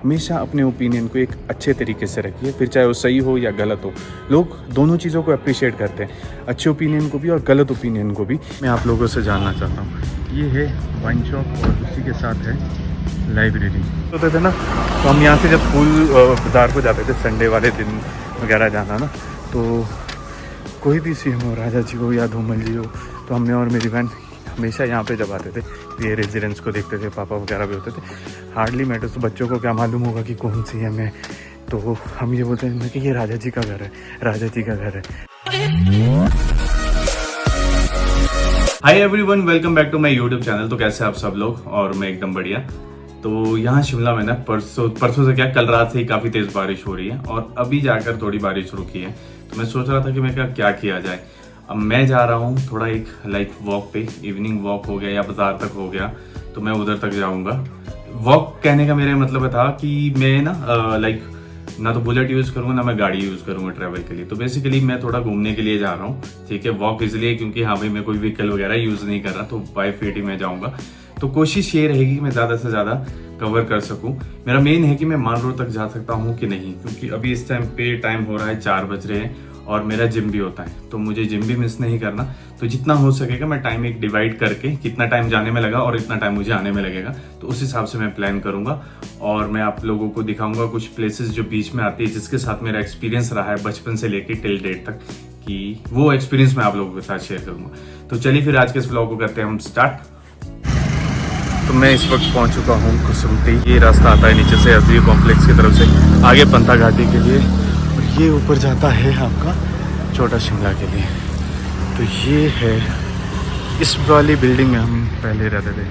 हमेशा अपने ओपिनियन को एक अच्छे तरीके से रखिए, फिर चाहे वो सही हो या गलत हो। लोग दोनों चीज़ों को अप्रिशिएट करते हैं, अच्छे ओपिनियन को भी और गलत ओपिनियन को भी। मैं आप लोगों से जानना चाहता हूँ, ये है वाइन शॉप और उसी के साथ है लाइब्रेरी। होते थे ना, तो हम यहाँ से जब स्कूल बाज़ार को जाते थे संडे वाले दिन वगैरह जाना ना, तो कोई भी सीएम हो, राजा जी हो या धूमल जी हो, तो हमने और मेरी बहन हमेशा यहाँ पे जब आते थे ये रेजिडेंस को देखते थे। पापा वगैरह भी होते थे। हार्डली मैटर्स, तो बच्चों को क्या मालूम होगा कि कौन सीएम है, तो हम ये बोलते हैं कि ये राजा जी का घर है, राजा जी का घर है। Hi everyone, welcome back to my YouTube channel. तो कैसे आप सब लोग? और मैं एकदम बढ़िया। तो यहाँ शिमला में ना परसों से क्या, कल रात से ही काफ़ी तेज़ बारिश हो रही है और अभी जाकर थोड़ी बारिश रुकी है। तो मैं सोच रहा था कि मैं क्या किया जाए। अब मैं जा रहा हूँ थोड़ा एक वॉक पे, इवनिंग वॉक हो गया या बाजार तक हो गया, तो मैं उधर तक जाऊँगा। वॉक कहने का मेरा मतलब था कि मैं ना तो बुलेट यूज़ करूँगा ना मैं गाड़ी यूज़ करूँगा ट्रैवल के लिए। तो बेसिकली मैं थोड़ा घूमने के लिए जा रहा हूँ, ठीक है। वॉक इसलिए क्योंकि हाँ भाई मैं कोई व्हीकल वगैरह यूज़ नहीं कर रहा, तो बाय फीट ही मैं जाऊँगा। तो कोशिश ये रहेगी कि मैं ज़्यादा से ज़्यादा कवर कर सकूँ। मेरा मेन है कि मैं माल रोड तक जा सकता हूँ कि नहीं, क्योंकि अभी इस टाइम पे टाइम हो रहा है 4 बज रहे हैं और मेरा जिम भी होता है, तो मुझे जिम भी मिस नहीं करना। तो जितना हो सकेगा मैं टाइम एक डिवाइड करके, कितना टाइम जाने में लगा और इतना टाइम मुझे आने में लगेगा, तो उस हिसाब से मैं प्लान करूँगा। और मैं आप लोगों को दिखाऊंगा कुछ प्लेसेस जो बीच में आती है, जिसके साथ मेरा एक्सपीरियंस रहा है बचपन से लेके टिल डेट तक, कि वो एक्सपीरियंस मैं आप लोगों के साथ शेयर करूँगा। तो चलिए फिर आज के इस व्लॉग को करते हैं हम स्टार्ट। तो मैं इस वक्त पहुंच चुका हूँ कुसुमती। ये रास्ता आता है नीचे से एसडीओ कॉम्प्लेक्स की तरफ से आगे पंथा घाटी के लिए, और ये ऊपर जाता है आपका छोटा शिमला के लिए। तो ये है, इस वाली बिल्डिंग में हम पहले रहते थे,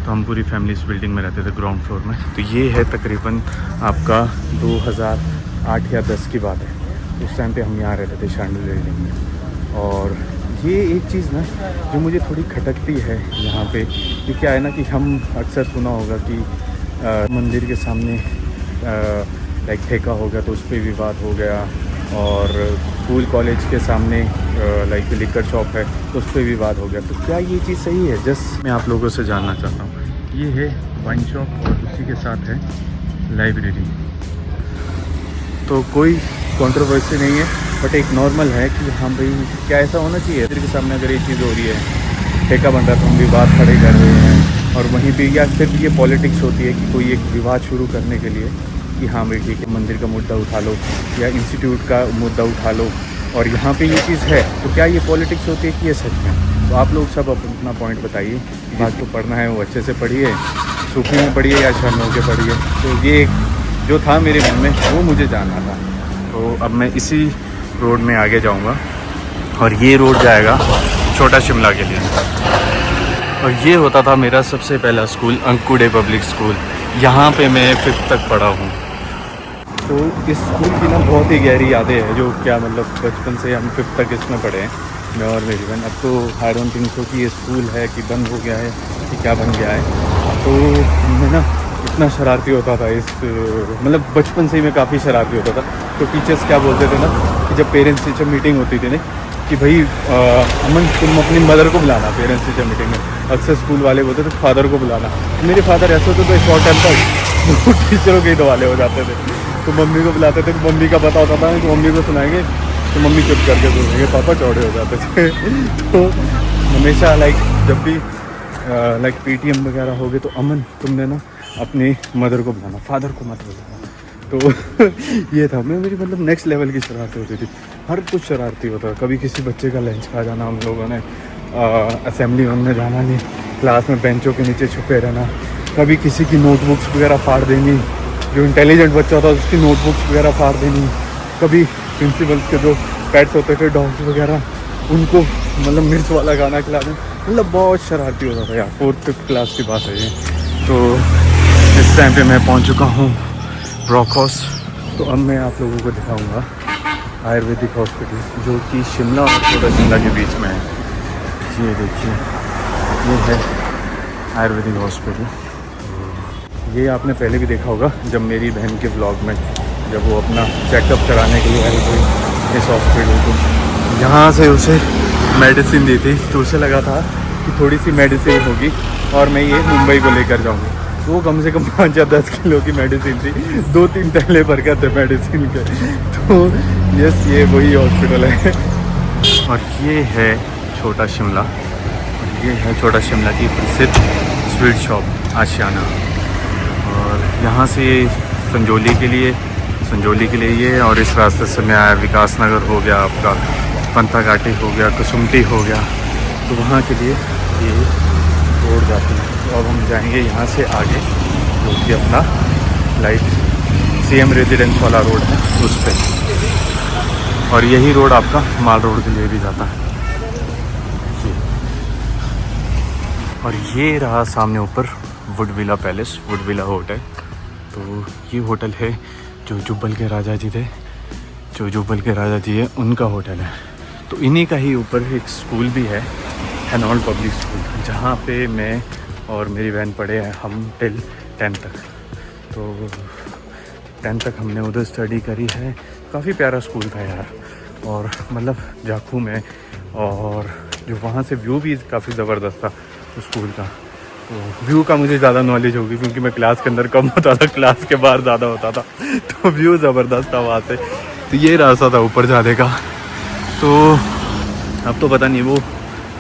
तो हम पूरी फैमिली इस बिल्डिंग में रहते थे ग्राउंड फ्लोर में। तो ये है तकरीबन आपका 2008 या 10 की बात है। उस टाइम पे हम यहाँ रहते थे शांडू बिल्डिंग में। और ये एक चीज़ ना जो मुझे थोड़ी खटकती है यहाँ पे, ये क्या है ना कि हम अक्सर सुना होगा कि मंदिर के सामने ठेका हो गया तो उस पर विवाद हो गया, और स्कूल कॉलेज के सामने लिकर शॉप है तो उस पर विवाद हो गया। तो क्या ये चीज़ सही है? जस्ट मैं आप लोगों से जानना चाहता हूँ। ये है वाइन शॉप और उसी के साथ है लाइब्रेरी। तो कोई कंट्रोवर्सी नहीं है, बट एक नॉर्मल है कि हाँ भाई क्या ऐसा होना चाहिए। मंदिर के सामने अगर ये चीज़ हो रही है, ठेका बन रहा है, तो हम विवाद खड़े कर रहे हैं, और वहीं पे या सिर्फ ये पॉलिटिक्स होती है कि कोई एक विवाद शुरू करने के लिए कि हाँ भाई ठीक है मंदिर का मुद्दा उठा लो या इंस्टीट्यूट का मुद्दा उठा लो, और यहाँ पे ये चीज़ है, तो क्या ये पॉलिटिक्स होती है कि ये सच में? तो आप लोग सब अपना पॉइंट बताइए। जिसको पढ़ना है वो अच्छे से पढ़िए, सूफी में पढ़िए या शर्म होकर पढ़िए। तो ये जो था मेरे मन में वो मुझे जानना था। तो अब मैं इसी रोड में आगे जाऊंगा, और ये रोड जाएगा छोटा शिमला के लिए। और ये होता था मेरा सबसे पहला स्कूल, अंकुडे पब्लिक स्कूल। यहाँ पे मैं 5th तक पढ़ा हूँ। तो इस स्कूल की ना बहुत ही गहरी यादें हैं, जो क्या मतलब बचपन से हम 5th तक इसमें पढ़े हैं, मैं और मेरी बहन। अब तो आई डोंट थिंक सो कि ये स्कूल है कि बंद हो गया है कि क्या बन गया है। तो मैं ना इतना शरारती होता था मतलब बचपन से ही मैं काफ़ी शरारती होता था। तो टीचर्स क्या बोलते थे ना कि जब पेरेंट्स टीचर मीटिंग होती थी ना, कि भाई अमन तुम अपनी मदर को बुलाना पेरेंट्स टीचर मीटिंग में। अक्सर स्कूल वाले बोलते थे फादर को बुलाना। मेरे फादर ऐसे होते तो शॉर्ट टाइम तक टीचरों के ही दवाले हो जाते थे। तो मम्मी को बुलाते थे, तो मम्मी का पता होता था तो मम्मी को सुनाएंगे, तो मम्मी चुप करके सुनेंगे, पापा चौड़े हो जाते थे। तो हमेशा जब भी पीटीएम वगैरह हो गए तो अमन तुमने ना अपनी मदर को बुलाना, फादर को मत बुलाना। तो ये था मेरी मतलब नेक्स्ट लेवल की शरारती होती थी। हर कुछ शरारती होता। कभी किसी बच्चे का लंच खा जाना हम लोगों ने, असेंबली रूम में जाना नहीं, क्लास में बेंचों के नीचे छुपे रहना। कभी किसी की नोटबुक्स वगैरह फाड़ देनी, जो इंटेलिजेंट बच्चा होता उसकी नोटबुक्स वगैरह फाड़ देनी। कभी प्रिंसिपल्स के जो पेट्स होते थे, डॉग्स वगैरह, उनको मतलब मिर्च वाला खाना खिला दें। मतलब बहुत शरारती होता था यार। 4th-5th क्लास की बात है ये। तो इस टाइम पे मैं पहुंच चुका हूँ रॉक हाउस। तो अब मैं आप लोगों को दिखाऊंगा आयुर्वेदिक हॉस्पिटल, जो कि शिमला और छोटा शिमला के बीच में है। ये देखिए, ये है आयुर्वेदिक हॉस्पिटल। ये आपने पहले भी देखा होगा जब मेरी बहन के व्लॉग में, जब वो अपना चेकअप कराने के लिए आई थी इस हॉस्पिटल को। यहाँ से उसे मेडिसिन दी थी, तो उसे लगा था कि थोड़ी सी मेडिसिन होगी और मैं ये मुंबई को लेकर जाऊँगी। वो कम से कम 5 या 10 किलो की मेडिसिन थी, 2-3 थैले भर कर थे मेडिसिन के। तो यस, ये वही हॉस्पिटल है। और ये है छोटा शिमला, और ये है छोटा शिमला की प्रसिद्ध स्वीट शॉप आशियाना। और यहाँ से संजौली के लिए ये, और इस रास्ते से मैं आया, विकास नगर हो गया आपका, पंथा घाटी हो गया, कुसुमटी हो गया, तो वहाँ के लिए ये रोड जाती है। तो अब हम जाएंगे यहाँ से आगे, जो कि अपना CM रेजिडेंस वाला रोड है उस पर। और यही रोड आपका माल रोड के लिए भी जाता है। और ये रहा सामने ऊपर would villa palace, would villa hotel. तो ये होटल है जो जुब्बल के राजा जी थे, है उनका होटल है। तो इन्हीं का ही ऊपर एक स्कूल भी है, हैनॉल्ड पब्लिक स्कूल, जहाँ पे मैं और मेरी बहन पढ़े हैं, हम टिल 10th तक। तो 10th तक हमने उधर स्टडी करी है। काफ़ी प्यारा स्कूल था यार, और मतलब जाखू में, और जो वहाँ से व्यू भी काफ़ी ज़बरदस्त था उस स्कूल का। तो व्यू का मुझे ज़्यादा नॉलेज होगी क्योंकि मैं क्लास के अंदर कम होता था, क्लास के बाहर ज़्यादा होता था। तो व्यू ज़बरदस्त था वहाँ से। तो ये रास्ता था ऊपर जाने का। तो अब तो पता नहीं वो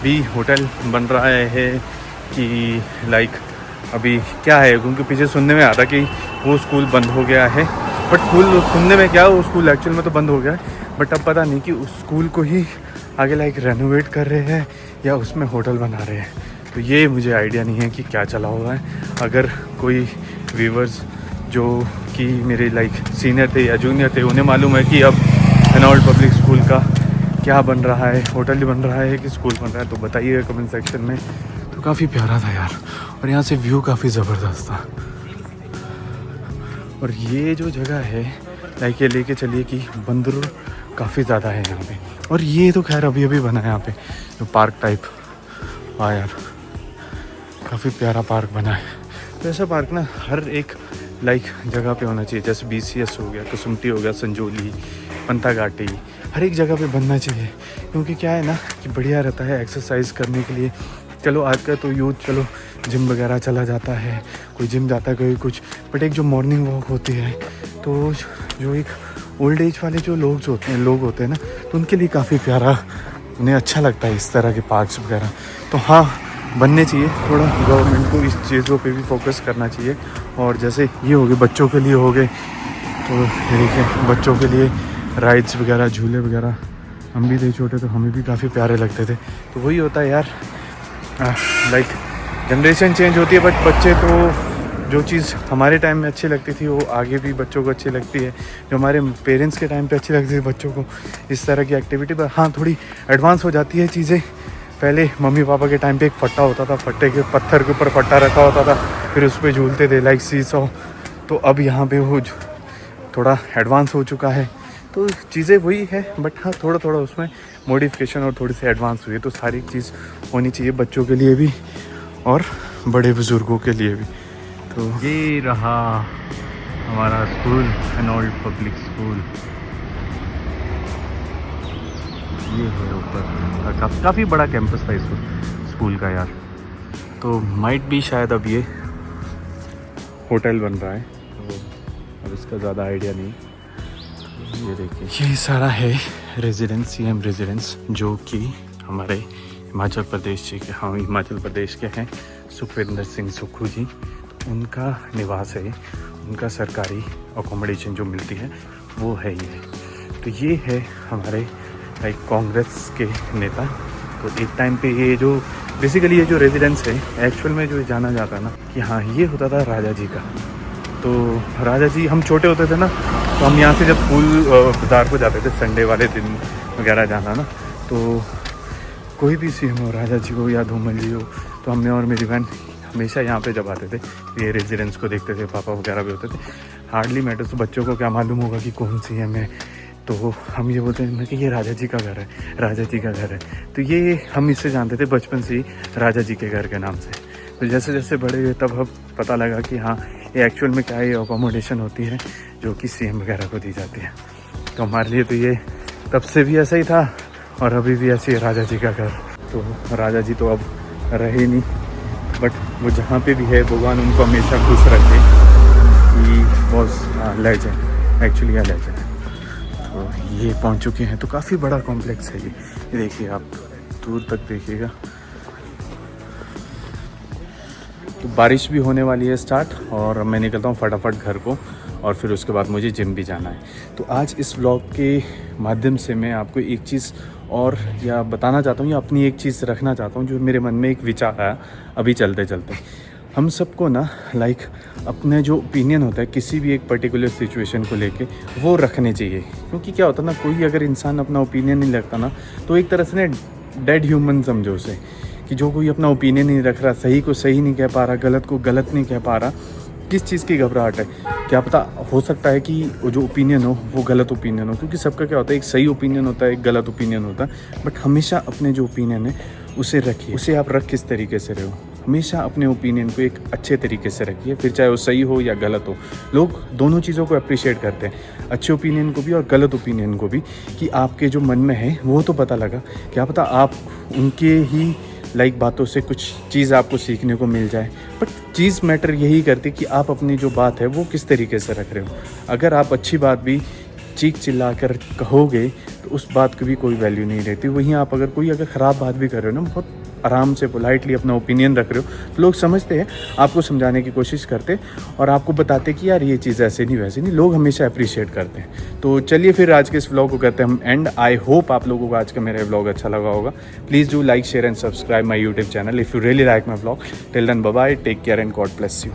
भी होटल बन रहा है कि लाइक अभी क्या है, क्योंकि पीछे सुनने में आता कि वो स्कूल बंद हो गया है। बट स्कूल सुनने में क्या, वो स्कूल एक्चुअल में तो बंद हो गया है। बट अब पता नहीं कि उस स्कूल को ही आगे लाइक रेनोवेट कर रहे हैं या उसमें होटल बना रहे हैं। तो ये मुझे आइडिया नहीं है कि क्या चला हुआ है। अगर कोई व्यूवर्स जो कि मेरे लाइक सीनियर थे या जूनियर थे, उन्हें मालूम है कि अब हैनॉल्ड पब्लिक स्कूल का क्या बन रहा है, होटल बन रहा है कि स्कूल बन रहा है, तो बताइएगा कमेंट सेक्शन में। तो काफ़ी प्यारा था यार, और यहाँ से व्यू काफ़ी ज़बरदस्त था। और ये जो जगह है लाइक, ये लेके चलिए कि बंदर काफ़ी ज़्यादा है यहाँ पे। और ये तो खैर अभी बना है यहाँ पे, जो पार्क टाइप। हाँ यार, काफ़ी प्यारा पार्क बना है। तो ऐसा पार्क ना हर एक लाइक जगह पे होना चाहिए, जैसे BCS हो गया, कुसुमटी हो गया, संजौली, पंथा घाटी, हर एक जगह पे बनना चाहिए। क्योंकि क्या है ना कि बढ़िया रहता है एक्सरसाइज करने के लिए। चलो आज का तो यूथ चलो जिम वगैरह चला जाता है, कोई जिम जाता है, कोई कुछ, बट एक जो मॉर्निंग वॉक होती है, तो जो एक ओल्ड एज वाले जो लोग होते हैं ना, तो उनके लिए काफ़ी प्यारा, उन्हें अच्छा लगता है इस तरह के पार्क्स वगैरह। तो हाँ, बनने चाहिए। थोड़ा गवर्नमेंट को इस चीज़ों पे भी फोकस करना चाहिए। और जैसे ये हो गए बच्चों के लिए हो गए, तो देखिए बच्चों के लिए राइड्स वगैरह, झूले वगैरह, हम भी थे छोटे तो हमें भी काफ़ी प्यारे लगते थे। तो वही होता है यार, लाइक जनरेशन चेंज होती है, बट बच्चे तो जो चीज़ हमारे टाइम में अच्छी लगती थी वो आगे भी बच्चों को अच्छी लगती है। जो हमारे पेरेंट्स के टाइम पे अच्छी लगती थी बच्चों को इस तरह की एक्टिविटी, पर हाँ थोड़ी एडवांस हो जाती है चीज़ें। पहले मम्मी पापा के टाइम पे एक फट्टा होता था, फट्टे के पत्थर के ऊपर फट्टा रखा होता था, फिर उस पर झूलते थे लाइक सीसॉ। तो अब यहाँ पे वो थोड़ा एडवांस हो चुका है, तो चीज़ें वही है, बट हाँ थोड़ा उसमें मॉडिफिकेशन और थोड़ी सी एडवांस हुई है। तो सारी चीज़ होनी चाहिए बच्चों के लिए भी और बड़े बुज़ुर्गों के लिए भी। तो ये रहा हमारा स्कूल, हैनॉल्ड पब्लिक स्कूल। ये है ऊपर, काफ़ी बड़ा कैंपस था इस स्कूल का यार। तो माइट भी शायद अब ये होटल बन रहा है, तो अब इसका ज़्यादा आइडिया नहीं। ये देखिए, ये सारा है रेजिडेंस, CM रेजिडेंस, जो कि हमारे हिमाचल प्रदेश के, हाँ हिमाचल प्रदेश के हैं, सुखविंदर सिंह सुक्खू जी, उनका निवास है, उनका सरकारी अकोमोडेशन जो मिलती है वो है ये। तो ये है हमारे लाइक कांग्रेस के नेता। तो एक टाइम पे ये जो बेसिकली ये जो रेजिडेंस है, एक्चुअल में जो जाना जाता है ना कि हाँ ये होता था राजा जी का। तो राजा जी, हम छोटे होते थे ना, तो हम यहाँ से जब स्कूल बाज़ार को जाते थे संडे वाले दिन वगैरह जाना ना, तो कोई भी CM हो, राजा जी हो या धूमल जी हो, तो हमने और मेरी बहन हमेशा यहाँ पे जब आते थे ये रेजिडेंस को देखते थे। पापा वगैरह भी होते थे। हार्डली मैटर्स, तो बच्चों को क्या मालूम होगा कि कौन CM है, तो हम ये बोलते हैं कि ये राजा जी का घर है, राजा जी का घर है। तो ये हम इससे जानते थे बचपन से ही, राजा जी के घर के नाम से। तो जैसे जैसे बड़े हुए तब अब पता लगा कि हाँ ये एक्चुअल में क्या है, ये अकोमोडेशन होती है जो कि CM वगैरह को दी जाती है। तो हमारे लिए तो ये तब से भी ऐसा ही था और अभी भी ऐसे ही राजा जी का घर। तो राजा जी तो अब रहे नहीं, बट वो जहाँ पे भी है भगवान उनको हमेशा खुश रखे। He was legend, actually a legend. तो ये पहुँच चुके हैं। तो काफ़ी बड़ा कॉम्प्लेक्स है ये देखिए आप दूर तक देखिएगा। तो बारिश भी होने वाली है स्टार्ट और मैं निकलता हूँ फटाफट घर को और फिर उसके बाद मुझे जिम भी जाना है। तो आज इस व्लॉग के माध्यम से मैं आपको एक चीज़ और या बताना चाहता हूँ या अपनी एक चीज़ रखना चाहता हूँ जो मेरे मन में एक विचार आया अभी चलते चलते। हम सबको ना अपने जो ओपिनियन होता है किसी भी एक पर्टिकुलर सिचुएशन को लेके वो रखने चाहिए। क्योंकि क्या होता है ना, कोई अगर इंसान अपना ओपिनियन नहीं रखता ना तो एक तरह से ना डेड ह्यूमन समझो उसे, कि जो कोई अपना ओपिनियन नहीं रख रहा, सही को सही नहीं कह पा रहा, गलत को गलत नहीं कह पा रहा, किस चीज़ की घबराहट है? क्या पता हो सकता है कि वो जो ओपिनियन हो वो गलत ओपिनियन हो। क्योंकि सबका क्या होता है, एक सही ओपिनियन होता है, एक गलत ओपिनियन होता है। बट हमेशा अपने जो ओपिनियन है उसे रखिए। उसे आप रख किस तरीके से रहे हो, हमेशा अपने ओपिनियन को एक अच्छे तरीके से रखिए, फिर चाहे वो सही हो या गलत हो। लोग दोनों चीज़ों को अप्रिशिएट करते हैं, अच्छे ओपिनियन को भी और गलत ओपिनियन को भी, कि आपके जो मन में है वो तो पता लगा, क्या पता आप उनके ही बातों से कुछ चीज़ आपको सीखने को मिल जाए। बट चीज़ मैटर यही करती कि आप अपनी जो बात है वो किस तरीके से रख रहे हो। अगर आप अच्छी बात भी चीख चिल्ला कर कहोगे तो उस बात की भी कोई वैल्यू नहीं रहती। वहीं आप अगर ख़राब बात भी कर रहे हो ना, बहुत आराम से पोलाइटली अपना ओपिनियन रख रहे हो, तो लोग समझते हैं, आपको समझाने की कोशिश करते और आपको बताते कि यार ये चीज़ ऐसे नहीं वैसे नहीं। लोग हमेशा अप्रिशिएट करते हैं। तो चलिए फिर आज के इस व्लॉग को करते हैं हम एंड। आई होप आप लोगों को आज का मेरा व्लॉग अच्छा लगा होगा। Please do like share and subscribe my YouTube channel if you really like my vlog. Till then bye bye, take care and God bless you.